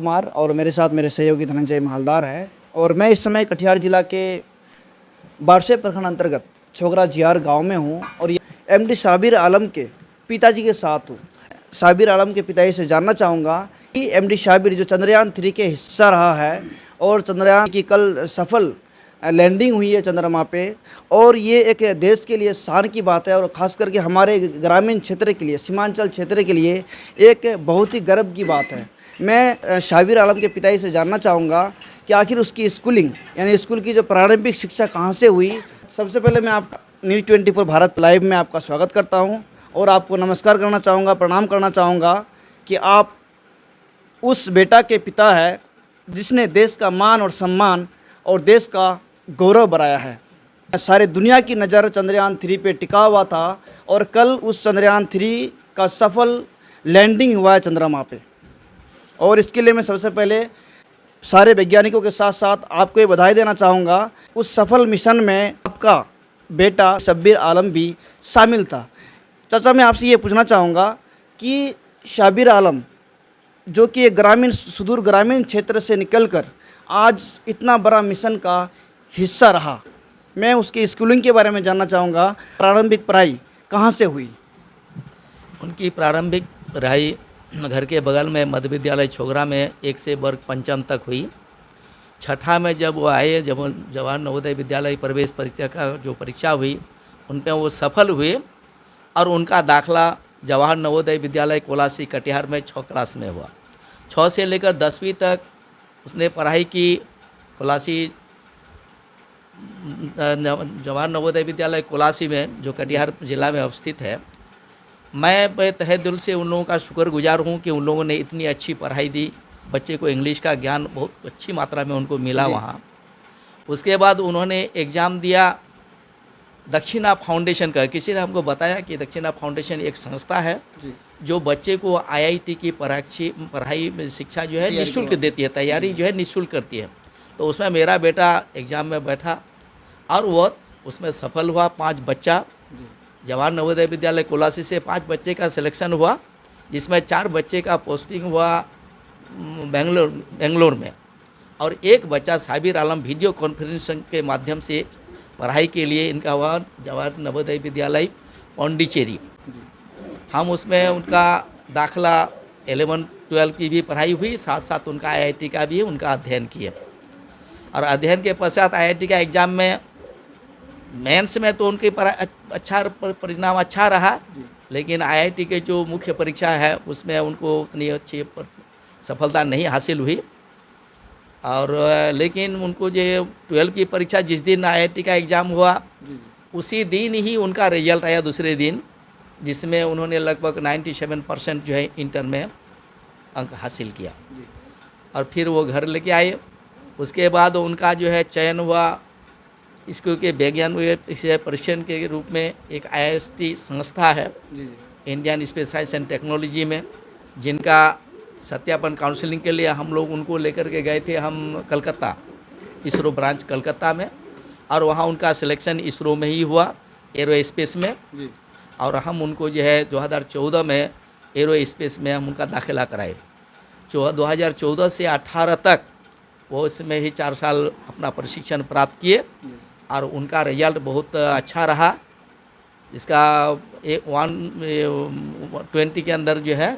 कुमार और मेरे साथ मेरे सहयोगी धनंजय मालदार है। और मैं इस समय कटिहार जिला के बारसे प्रखंड अंतर्गत छोगरा जियार गांव में हूं और एमडी साबिर आलम के पिताजी के साथ हूं। साबिर आलम के पिताजी से जानना चाहूँगा कि एमडी साबिर जो चंद्रयान 3 के हिस्सा रहा है और चंद्रयान की कल सफल लैंडिंग हुई है चंद्रमा पे, और ये एक देश के लिए शान की बात है और ख़ास करके हमारे ग्रामीण क्षेत्र के लिए, सीमांचल क्षेत्र के लिए एक बहुत ही गर्व की बात है। मैं साबिर आलम के पिताजी से जानना चाहूँगा कि आखिर उसकी स्कूलिंग यानी स्कूल की जो प्रारंभिक शिक्षा कहाँ से हुई। सबसे पहले मैं आपका न्यूज़ 24 भारत लाइव में आपका स्वागत करता हूँ और आपको नमस्कार करना चाहूँगा, प्रणाम करना चाहूँगा कि आप उस बेटा के पिता है जिसने देश का मान और सम्मान और देश का गौरव बढ़ाया है। सारे दुनिया की नज़र चंद्रयान 3 पे टिका हुआ था और कल उस चंद्रयान 3 का सफल लैंडिंग हुआ है चंद्रमा पे। और इसके लिए मैं सबसे पहले सारे वैज्ञानिकों के साथ साथ आपको ये बधाई देना चाहूँगा। उस सफल मिशन में आपका बेटा शब्बीर आलम भी शामिल था। चाचा, मैं आपसे ये पूछना चाहूँगा कि शब्बीर आलम जो कि एक सुदूर ग्रामीण क्षेत्र से निकलकर आज इतना बड़ा मिशन का हिस्सा रहा, मैं उसकी स्कूलिंग के बारे में जानना चाहूँगा। प्रारंभिक पढ़ाई कहाँ से हुई? उनकी प्रारंभिक पढ़ाई घर के बगल में मध्य विद्यालय छोगरा में 1 से वर्ग पंचम तक हुई। छठा में जब वो आए, जब जवाहर नवोदय विद्यालय प्रवेश परीक्षा का जो परीक्षा हुई उन पर वो सफल हुए और उनका दाखला जवाहर नवोदय विद्यालय कोलासी कटिहार में 6 क्लास में हुआ। 6 से लेकर 10वीं तक उसने पढ़ाई की कोलासी जवाहर नवोदय विद्यालय कोलासी में, जो कटिहार जिला में अवस्थित है। मैं तहे दिल से उन लोगों का शुक्रगुजार हूँ कि उन लोगों ने इतनी अच्छी पढ़ाई दी। बच्चे को इंग्लिश का ज्ञान बहुत अच्छी मात्रा में उनको मिला वहाँ। उसके बाद उन्होंने एग्ज़ाम दिया दक्षिणा फाउंडेशन का। किसी ने हमको बताया कि दक्षिणा फाउंडेशन एक संस्था है जो बच्चे को आईआईटी की पढ़ाई में शिक्षा जो है निःशुल्क देती है, तैयारी जो है निःशुल्क करती है। तो उसमें मेरा बेटा एग्ज़ाम में बैठा और वह उसमें सफल हुआ। 5 बच्चा जवाहर नवोदय विद्यालय कोलासी से 5 बच्चे का सिलेक्शन हुआ, जिसमें 4 बच्चे का पोस्टिंग हुआ बेंगलोर में और 1 बच्चा साबिर आलम वीडियो कॉन्फ्रेंसिंग के माध्यम से पढ़ाई के लिए इनका हुआ जवाहर नवोदय विद्यालय पौंडीचेरी। हम उसमें उनका दाखला 11-12 की भी पढ़ाई हुई, साथ साथ उनका आईआईटी का भी उनका अध्ययन किए। और अध्ययन के पश्चात आईआईटी का एग्ज़ाम में मेंस में तो उनके परिणाम अच्छा रहा, लेकिन आईआईटी के जो मुख्य परीक्षा है उसमें उनको उतनी अच्छी सफलता नहीं हासिल हुई। और लेकिन उनको जो 12 की परीक्षा जिस दिन आईआईटी का एग्ज़ाम हुआ उसी दिन ही उनका रिजल्ट आया, दूसरे दिन, जिसमें उन्होंने लगभग 97% जो है इंटर में अंक हासिल किया और फिर वो घर लेके आए। उसके बाद उनका जो है चयन हुआ इसको के वैज्ञानिक परिक्षण के रूप में एक आईएसटी संस्था है Indian space science and technology में, जिनका सत्यापन काउंसलिंग के लिए हम लोग उनको लेकर के गए थे हम कलकत्ता, इसरो ब्रांच कलकत्ता में, और वहाँ उनका सिलेक्शन इसरो में ही हुआ एरो स्पेस में। और हम उनको जो है 2014 में एरो स्पेस में हम उनका दाखिला कराए। 2014 से 18 तक वो इसमें ही 4 साल अपना प्रशिक्षण प्राप्त किए और उनका रिजल्ट बहुत अच्छा रहा। इसका 120 के अंदर जो है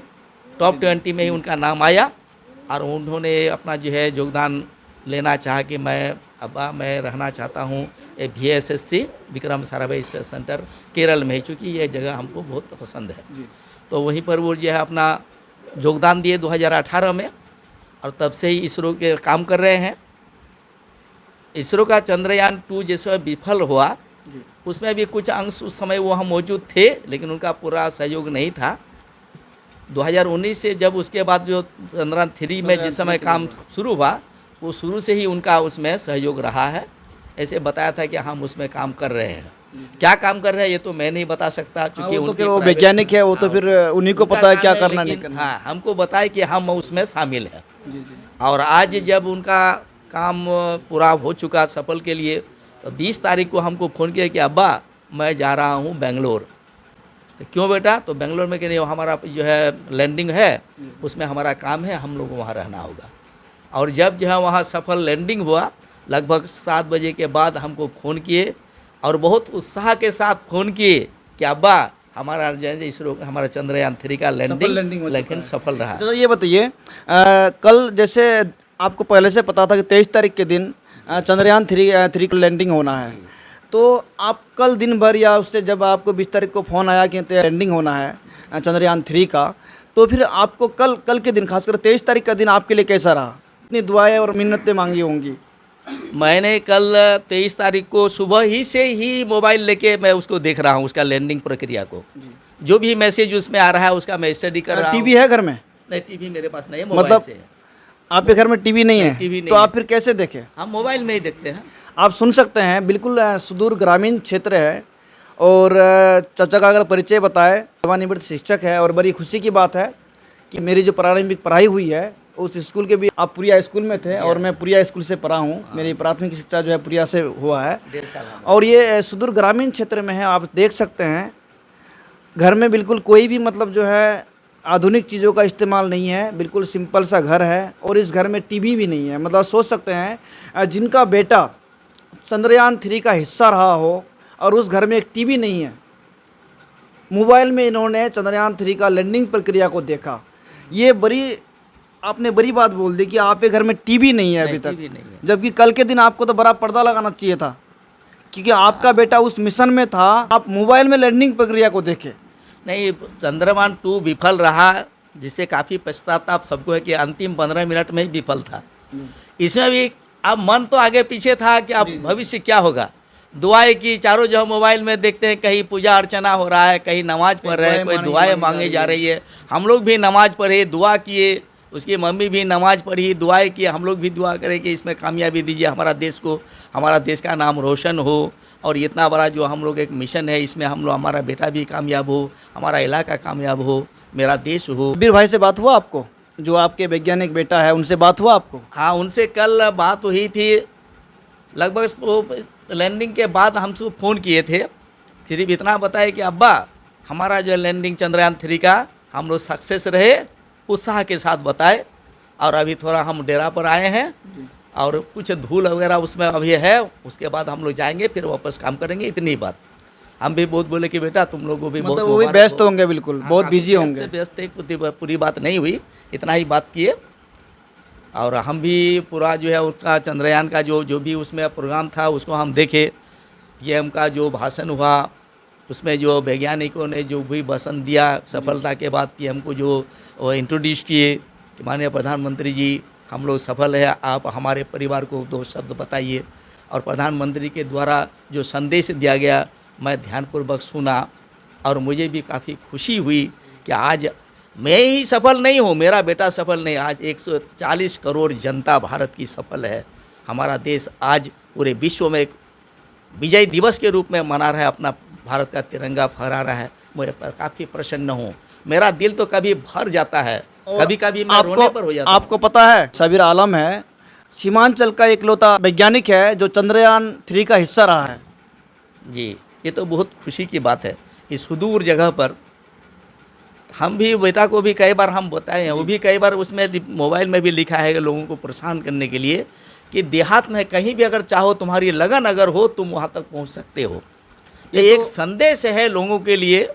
टॉप 20 में ही उनका नाम आया और उन्होंने अपना जो है योगदान लेना चाहा कि मैं रहना चाहता हूँ VSSC Vikram Sarabhai space centre Kerala में, चूँकि ये जगह हमको बहुत पसंद है। तो वहीं पर वो जो है अपना योगदान दिए 2018 में और तब से ही इसरो के काम कर रहे हैं। इसरो का चंद्रयान 2 जैसे विफल हुआ उसमें भी कुछ अंश उस समय वो हम मौजूद थे, लेकिन उनका पूरा सहयोग नहीं था। 2019 से जब उसके बाद जो चंद्रयान 3 में जिस समय काम शुरू हुआ वो शुरू से ही उनका उसमें सहयोग रहा है। ऐसे बताया था कि हम उसमें काम कर रहे हैं। क्या काम कर रहे हैं ये तो मैं नहीं बता सकता, क्योंकि तो फिर वो वैज्ञानिक है, वो तो फिर उन्हीं को पता है क्या करना नहीं करना। हाँ, हमको बताए कि हम उसमें शामिल हैं। और आज जब उनका काम पूरा हो चुका सफल के लिए, तो 20 तारीख को हमको फ़ोन किया कि अब्बा मैं जा रहा हूँ बेंगलोर। तो क्यों बेटा? तो बेंगलोर में कि नहीं, हमारा जो है लैंडिंग है, उसमें हमारा काम है, हम लोग को वहाँ रहना होगा। और जब जो है वहाँ सफल लैंडिंग हुआ, लगभग 7 बजे के बाद हमको फ़ोन किए और बहुत उत्साह के साथ फ़ोन किए कि अब्बा हमारा जो है इसरो हमारा चंद्रयान 3 का लैंडिंग हो लेकिन सफल रहा। चलो ये बताइए, कल जैसे आपको पहले से पता था कि 23 तारीख के दिन चंद्रयान 3 का लैंडिंग होना है, तो आप कल दिन भर या उससे जब आपको 20 तारीख को फ़ोन आया कि लैंडिंग होना है चंद्रयान 3 का, तो फिर आपको कल के दिन, खासकर 23 तारीख का दिन आपके लिए कैसा रहा? इतनी दुआएं और मिन्नतें मांगी होंगी। मैंने कल 23 तारीख को सुबह ही से ही मोबाइल लेके मैं उसको देख रहा हूँ, उसका लैंडिंग प्रक्रिया को। जो भी मैसेज उसमें आ रहा है उसका मैं स्टडी कर रहा हूँ। टीवी है घर में? नहीं, टीवी मेरे पास नहीं है, मोबाइल मतलब से। आपके घर में टीवी नहीं है? टीवी नहीं तो है। आप फिर कैसे देखें? हम मोबाइल में ही देखते हैं। आप सुन सकते हैं, बिल्कुल सुदूर ग्रामीण क्षेत्र है और चाचा का अगर परिचय बताए, सेवानिवृत्त शिक्षक है और बड़ी खुशी की बात है कि मेरी जो प्रारंभिक पढ़ाई हुई है उस स्कूल के भी, आप पुरिया स्कूल में थे और मैं पुरिया स्कूल से पढ़ा हूँ। मेरी प्राथमिक शिक्षा जो है पुरिया से हुआ है 1.5 साल और ये सुदूर ग्रामीण क्षेत्र में है। आप देख सकते हैं घर में बिल्कुल कोई भी मतलब जो है आधुनिक चीज़ों का इस्तेमाल नहीं है, बिल्कुल सिंपल सा घर है और इस घर में टीवी भी नहीं है। मतलब सोच सकते हैं जिनका बेटा चंद्रयान 3 का हिस्सा रहा हो और उस घर में एक टीवी नहीं है, मोबाइल में इन्होंने चंद्रयान 3 का लैंडिंग प्रक्रिया को देखा। ये आपने बड़ी बात बोल दी कि आपके घर में टीवी नहीं है अभी तक, टीवी नहीं है। जबकि कल के दिन आपको तो बड़ा पर्दा लगाना चाहिए था क्योंकि आपका बेटा उस मिशन में था। आप मोबाइल में लैंडिंग प्रक्रिया को देखे। नहीं, चंद्रयान 2 विफल रहा, जिससे काफ़ी पश्चाताप सबको है कि अंतिम 15 मिनट में ही विफल था। इसमें भी अब मन तो आगे पीछे था कि अब भविष्य क्या होगा। दुआएं की, चारों जो मोबाइल में देखते हैं, कहीं पूजा अर्चना हो रहा है, कहीं नमाज पढ़ रहे हैं, कोई दुआएं मांगी जा रही है। हम लोग भी नमाज पढ़े, दुआ किए, उसकी मम्मी भी नमाज पढ़ी, दुआएं किए, हम लोग भी दुआ करें कि इसमें कामयाबी दीजिए हमारा देश को, हमारा देश का नाम रोशन हो और इतना बड़ा जो हम लोग एक मिशन है इसमें हम लोग, हमारा बेटा भी कामयाब हो, हमारा इलाका कामयाब हो, मेरा देश हो। बीर भाई से बात हुआ आपको, जो आपके वैज्ञानिक बेटा है, उनसे बात हुआ आपको? हाँ, उनसे कल बात हुई थी। लगभग लैंडिंग के बाद हमसे फ़ोन किए थे, सिर्फ इतना बताए कि अब्बा हमारा जो लैंडिंग चंद्रयान 3 का हम लोग सक्सेस रहे, उत्साह के साथ बताए। और अभी थोड़ा हम डेरा पर आए हैं और कुछ धूल वगैरह उसमें अभी है, उसके बाद हम लोग जाएंगे, फिर वापस काम करेंगे। इतनी बात हम भी बहुत बोले कि बेटा तुम लोगों को भी बहुत, मतलब वो भी व्यस्त होंगे, बिल्कुल बहुत बिजी होंगे। व्यस्त थे, पूरी बात नहीं हुई, इतना ही बात किए। और हम भी पूरा जो है उसका चंद्रयान का जो भी उसमें प्रोग्राम था उसको हम देखे। पीएम का जो भाषण हुआ उसमें जो वैज्ञानिकों ने जो भी भाषण दिया, सफलता के बाद पीएम को जो इंट्रोड्यूस किए कि माननीय प्रधानमंत्री जी हम लोग सफल है, आप हमारे परिवार को 2 शब्द बताइए। और प्रधानमंत्री के द्वारा जो संदेश दिया गया मैं ध्यानपूर्वक सुना और मुझे भी काफ़ी खुशी हुई कि आज मैं ही सफल नहीं हूँ, मेरा बेटा सफल नहीं, आज 140 करोड़ जनता भारत की सफल है। हमारा देश आज पूरे विश्व में एक विजय दिवस के रूप में मना रहा है, अपना भारत का तिरंगा फहरा रहा है। मैं काफ़ी प्रसन्न हूँ, मेरा दिल तो कभी भर जाता है, कभी कभी मैं रोने पर हो जाता हूँ। आपको पता है शबीर आलम है, सीमांचल का इकलौता वैज्ञानिक है जो चंद्रयान 3 का हिस्सा रहा है। जी, ये तो बहुत खुशी की बात है। इस सुदूर जगह पर हम भी, बेटा को भी कई बार हम बताए हैं, वो भी कई बार उसमें मोबाइल में भी लिखा है लोगों को परेशान करने के लिए कि देहात में कहीं भी अगर चाहो, तुम्हारी लगन अगर हो, तुम वहाँ तक पहुँच सकते हो। ये एक संदेश है लोगों के लिए,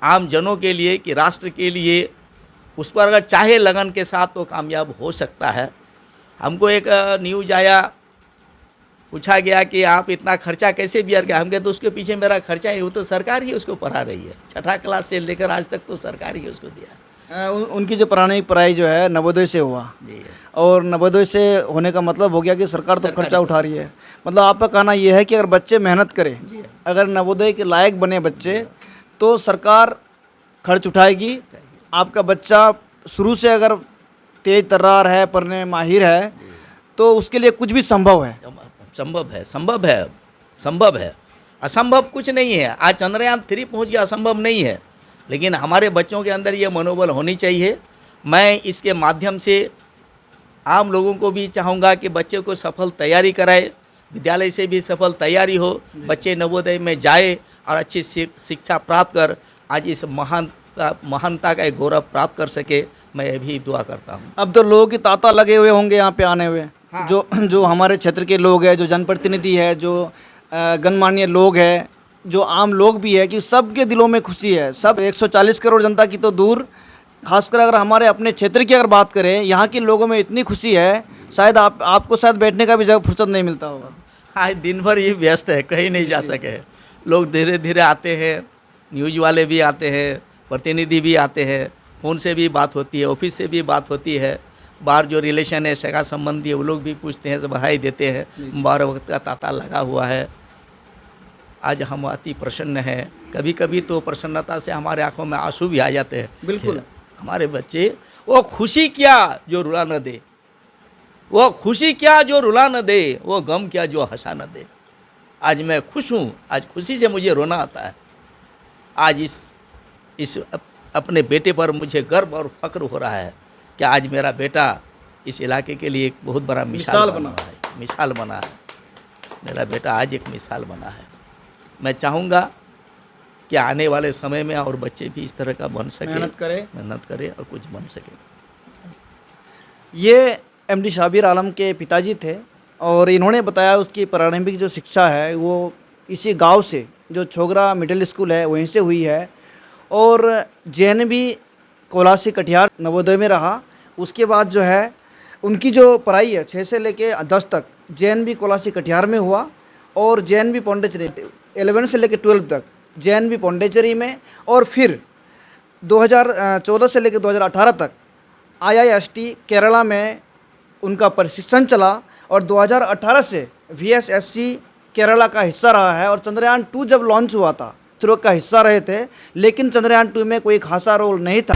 आम जनों के लिए कि राष्ट्र के लिए उस पर अगर चाहे लगन के साथ तो कामयाब हो सकता है। हमको एक न्यूज़ आया, पूछा गया कि आप इतना खर्चा कैसे बियर गया। हम कहते तो उसके पीछे मेरा खर्चा ही, वो तो सरकार ही उसको पढ़ा रही है, 6ठा क्लास से लेकर आज तक तो सरकार ही उसको दिया। उनकी जो प्रारंभिक पढ़ाई जो है नवोदय से हुआ जी, और नवोदय से होने का मतलब हो गया कि सरकार तो खर्चा उठा रही है। मतलब आपका कहना यह है कि अगर बच्चे मेहनत करें, अगर नवोदय के लायक बने बच्चे, तो सरकार खर्च उठाएगी। आपका बच्चा शुरू से अगर तेज तर्रार है, पढ़ने में माहिर है, तो उसके लिए कुछ भी संभव है। संभव है, संभव है, संभव है, असंभव कुछ नहीं है। आज चंद्रयान 3 पहुंच गया, असंभव नहीं है, लेकिन हमारे बच्चों के अंदर ये मनोबल होनी चाहिए। मैं इसके माध्यम से आम लोगों को भी चाहूँगा कि बच्चे को सफल तैयारी कराए, विद्यालय से भी सफल तैयारी हो, बच्चे नवोदय में जाए और अच्छी शिक्षा प्राप्त कर आज इस महानता का एक गौरव प्राप्त कर सके, मैं भी दुआ करता हूँ। अब तो लोगों की तांता लगे हुए होंगे यहाँ पे आने हुए। हाँ। जो हमारे क्षेत्र के लोग हैं, जो जनप्रतिनिधि है, जो गणमान्य लोग हैं, जो आम लोग भी है, कि सबके दिलों में खुशी है। सब 140 करोड़ जनता की तो दूर, खासकर अगर हमारे अपने क्षेत्र की अगर बात करें, यहाँ के लोगों में इतनी खुशी है, शायद आपको शायद बैठने का भी जगह फुर्सत नहीं मिलता होगा। आज दिन भर ये व्यस्त है, कहीं नहीं जा सके। लोग धीरे धीरे आते हैं, न्यूज़ वाले भी आते हैं, प्रतिनिधि भी आते हैं, फ़ोन से भी बात होती है, ऑफिस से भी बात होती है, बाहर जो रिलेशन है, सगा संबंधी है, वो लोग भी पूछते हैं, बधाई देते हैं, मुबारक वक्त का तांता लगा हुआ है। आज हम अति प्रसन्न हैं। कभी कभी तो प्रसन्नता से हमारे आंखों में आंसू भी आ जाते हैं। बिल्कुल। हमारे बच्चे, वो खुशी क्या जो रुला न दे, वो खुशी क्या जो रुला न दे, वो गम क्या जो हंसा न दे। आज मैं खुश हूँ, आज खुशी से मुझे रोना आता है। आज इस अपने बेटे पर मुझे गर्व और फख्र हो रहा है कि आज मेरा बेटा इस इलाके के लिए एक बहुत बड़ा मिसाल बना है। मिसाल बना है, मेरा बेटा आज एक मिसाल बना है। मैं चाहूँगा कि आने वाले समय में और बच्चे भी इस तरह का बन सके, मेहनत करें और कुछ बन सके। ये एमडी शाबिर आलम के पिताजी थे और इन्होंने बताया उसकी प्रारंभिक जो शिक्षा है वो इसी गांव से, जो छोगरा मिडिल स्कूल है वहीं से हुई है, और JNV कोलासी कटिहार नवोदय में रहा। उसके बाद जो है उनकी जो पढ़ाई है 6 से लेके 10 तक JNV कोलासी कटिहार में हुआ, और JNV पौंडेचेरी 11 से लेके 12 तक JNV पौंडेचेरी में, और फिर 2014 से लेकर 2018 तक IIST केरला में उनका प्रशिक्षण चला, और 2018 से VSSC केरला का हिस्सा रहा है। और चंद्रयान 2 जब लॉन्च हुआ था, इसरो का हिस्सा रहे थे, लेकिन चंद्रयान 2 में कोई खासा रोल नहीं था।